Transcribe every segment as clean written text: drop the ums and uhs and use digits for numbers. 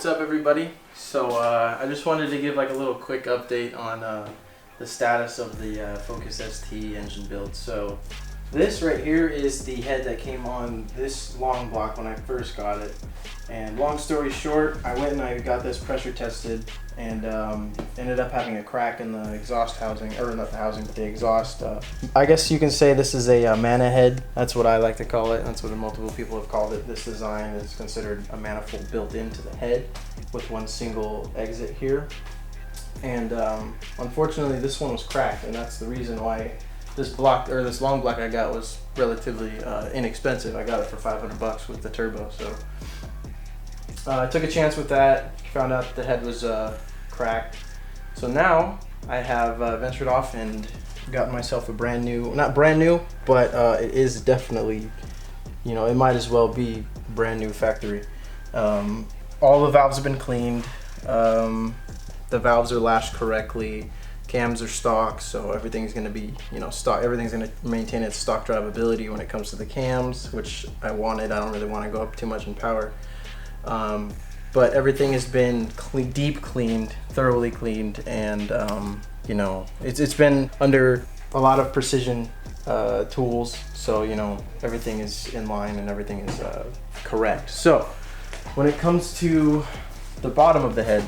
What's up, everybody? So I just wanted to give like a little quick update on the status of the Focus ST engine build. So this right here is the head that came on this long block when I first got it. And long story short, I went and I got this pressure tested and ended up having a crack in the exhaust housing, or not the housing, but the exhaust. I guess you can say this is a mana head. That's what I like to call it. That's what multiple people have called it. This design is considered a manifold built into the head with one single exit here. And unfortunately, this one was cracked, and that's the reason why this long block I got was relatively inexpensive. I got it for 500 bucks with the turbo. So I took a chance with that, found out the head was cracked. So now I have ventured off and got myself a brand new, not brand new, but it is definitely, you know, it might as well be brand new factory. All the valves have been cleaned. The valves are lashed correctly. Cams are stock, so everything's going to be, you know, stock. Everything's going to maintain its stock drivability when it comes to the cams, which I wanted. I don't really want to go up too much in power. But everything has been deep cleaned, thoroughly cleaned, and you know, it's been under a lot of precision tools, so you know, everything is in line and everything is correct. So when it comes to the bottom of the head,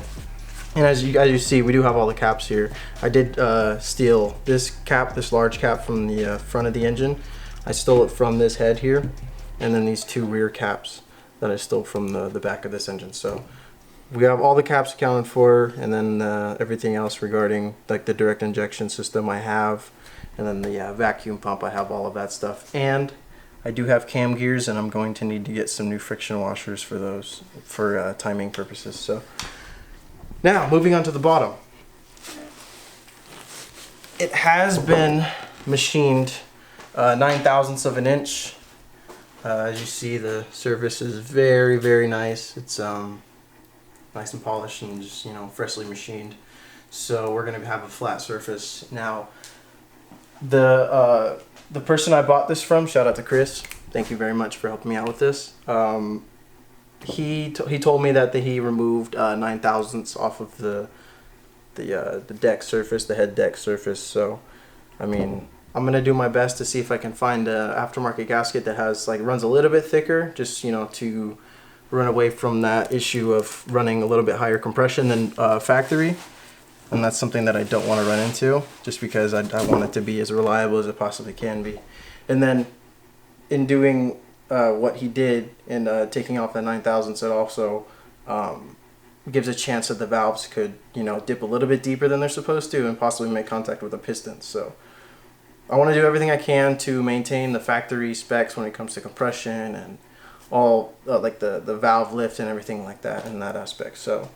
and as you see, we do have all the caps here. I did steal this cap, this large cap from the front of the engine. I stole it from this head here, and then these two rear caps that I stole from the back of this engine. So we have all the caps accounted for, and then everything else regarding like the direct injection system I have, and then the vacuum pump, I have all of that stuff. And I do have cam gears, and I'm going to need to get some new friction washers for those for timing purposes. So now moving on to the bottom. It has been machined 9/1000ths of an inch. As you see, the surface is very, very nice. It's nice and polished and just, you know, freshly machined. So we're gonna have a flat surface. Now, the person I bought this from, shout out to Chris. Thank you very much for helping me out with this. He told me that he removed 9/1000ths off of the deck surface, the head deck surface. So, I mean, I'm gonna do my best to see if I can find an aftermarket gasket that has runs a little bit thicker, just, you know, to run away from that issue of running a little bit higher compression than factory. And that's something that I don't want to run into, just because I want it to be as reliable as it possibly can be. And then in doing what he did and taking off that 9/1000ths, it also gives a chance that the valves could, you know, dip a little bit deeper than they're supposed to and possibly make contact with the piston. So I want to do everything I can to maintain the factory specs when it comes to compression and all like the valve lift and everything like that in that aspect. So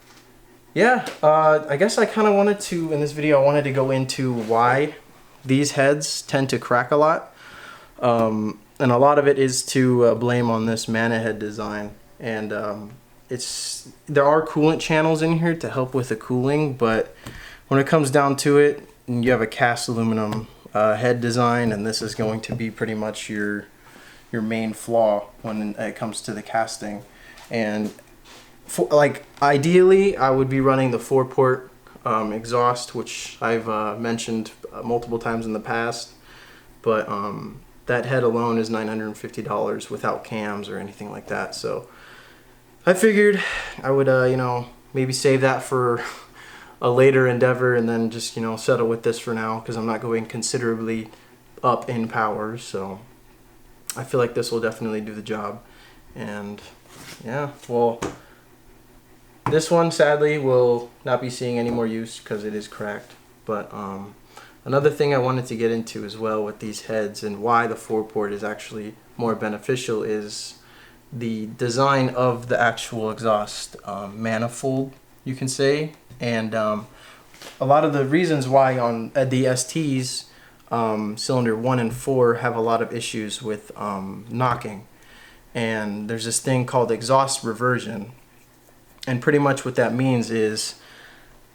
yeah, I guess I kind of wanted to, in this video, I wanted to go into why these heads tend to crack a lot. And a lot of it is to blame on this mana head design. And there are coolant channels in here to help with the cooling, but when it comes down to it, you have a cast aluminum head design, and this is going to be pretty much your main flaw when it comes to the casting. And ideally, I would be running the 4-port exhaust, which I've mentioned multiple times in the past, but that head alone is $950 without cams or anything like that. So I figured I would you know, maybe save that for a later endeavor and then just, you know, settle with this for now, because I'm not going considerably up in power. So I feel like this will definitely do the job. And yeah, well, this one sadly will not be seeing any more use because it is cracked. But another thing I wanted to get into as well with these heads and why the 4-port is actually more beneficial is the design of the actual exhaust manifold, you can say. And a lot of the reasons why on the STs, cylinder 1 and 4 have a lot of issues with knocking. And there's this thing called exhaust reversion. And pretty much what that means is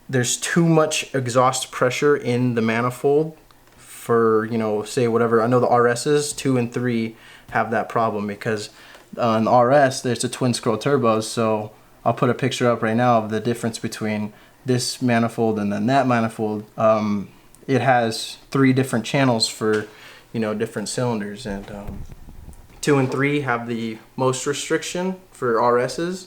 there's too much exhaust pressure in the manifold for, you know, say whatever. I know the RSs 2 and 3 have that problem because on the RS there's a twin scroll turbos, so I'll put a picture up right now of the difference between this manifold and then that manifold. It has 3 different channels for, you know, different cylinders, and 2 and 3 have the most restriction for RSs,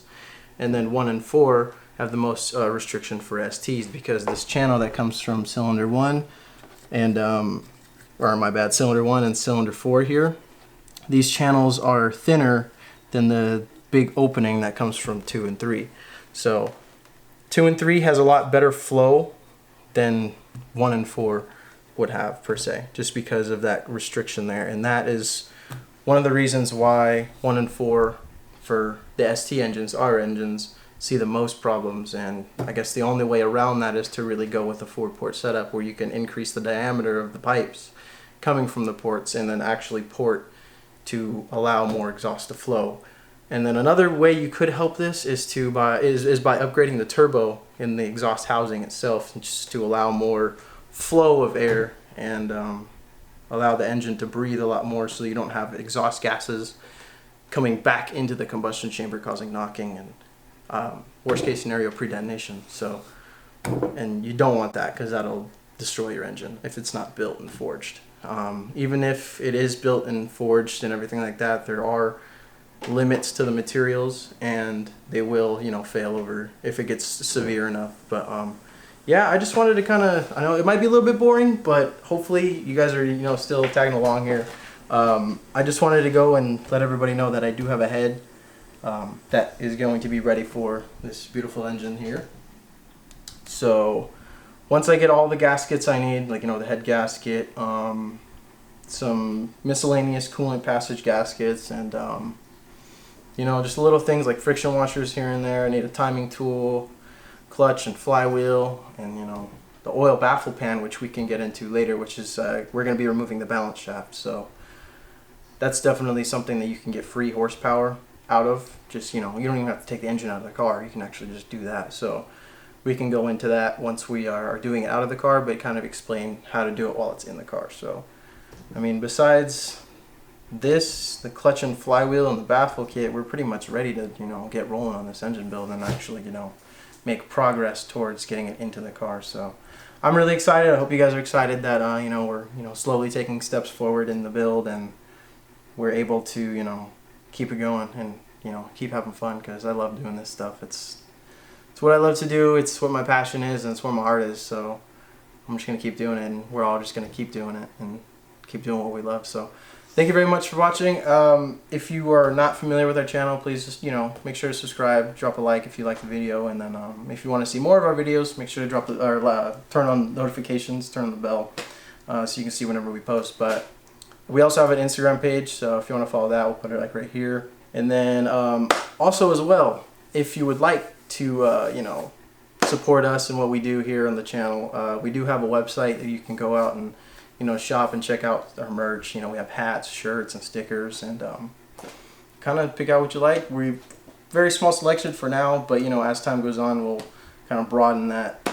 and then 1 and 4 have the most restriction for STs, because this channel that comes from cylinder 1 and cylinder 1 and cylinder 4 here, these channels are thinner than the big opening that comes from 2 and 3. So 2 and 3 has a lot better flow than 1 and 4 would have, per se, just because of that restriction there. And that is one of the reasons why 1 and 4 for the ST engines, our engines, see the most problems. And I guess the only way around that is to really go with a 4-port setup, where you can increase the diameter of the pipes coming from the ports and then actually port to allow more exhaust to flow. And then another way you could help this is by upgrading the turbo in the exhaust housing itself, just to allow more flow of air and allow the engine to breathe a lot more, so you don't have exhaust gases coming back into the combustion chamber causing knocking and worst case scenario pre-detonation. So, and you don't want that, because that'll destroy your engine if it's not built and forged. Even if it is built and forged and everything like that, there are limits to the materials, and they will, you know, fail over if it gets severe enough. But yeah, I just wanted to kind of, I know it might be a little bit boring, but hopefully you guys are, you know, still tagging along here. I just wanted to go and let everybody know that I do have a head that is going to be ready for this beautiful engine here. So once I get all the gaskets I need, like, you know, the head gasket, some miscellaneous coolant passage gaskets, and you know, just little things like friction washers here and there. I need a timing tool, clutch and flywheel, and, you know, the oil baffle pan, which we can get into later, which is we're going to be removing the balance shaft. So that's definitely something that you can get free horsepower out of. Just, you know, you don't even have to take the engine out of the car. You can actually just do that. So we can go into that once we are doing it out of the car, but kind of explain how to do it while it's in the car. So, I mean, besides this, the clutch and flywheel and the baffle kit, we're pretty much ready to, you know, get rolling on this engine build and actually, you know, make progress towards getting it into the car. So I'm really excited. I hope you guys are excited that you know, we're, you know, slowly taking steps forward in the build, and we're able to, you know, keep it going and, you know, keep having fun, because I love doing this stuff. It's what I love to do. It's what my passion is, and it's where my heart is. So I'm just gonna keep doing it, and we're all just gonna keep doing it and keep doing what we love. So thank you very much for watching. If you are not familiar with our channel, please just, you know, make sure to subscribe, drop a like if you like the video, and then if you want to see more of our videos, make sure to turn on notifications, turn on the bell, so you can see whenever we post. But we also have an Instagram page, so if you want to follow that, we'll put it like right here. And then also as well, if you would like to you know, support us and what we do here on the channel, we do have a website that you can go out and, you know, shop and check out our merch. You know, we have hats, shirts, and stickers, and kind of pick out what you like. We're very small selection for now, but, you know, as time goes on, we'll kind of broaden that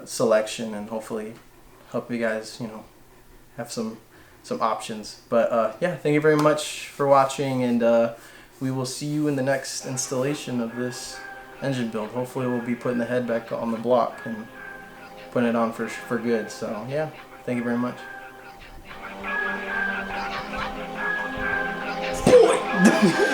selection and hopefully help you guys, you know, have some options. But yeah, thank you very much for watching, and we will see you in the next installation of this engine build. Hopefully we'll be putting the head back on the block and putting it on for good. So yeah, thank you very much. Boy!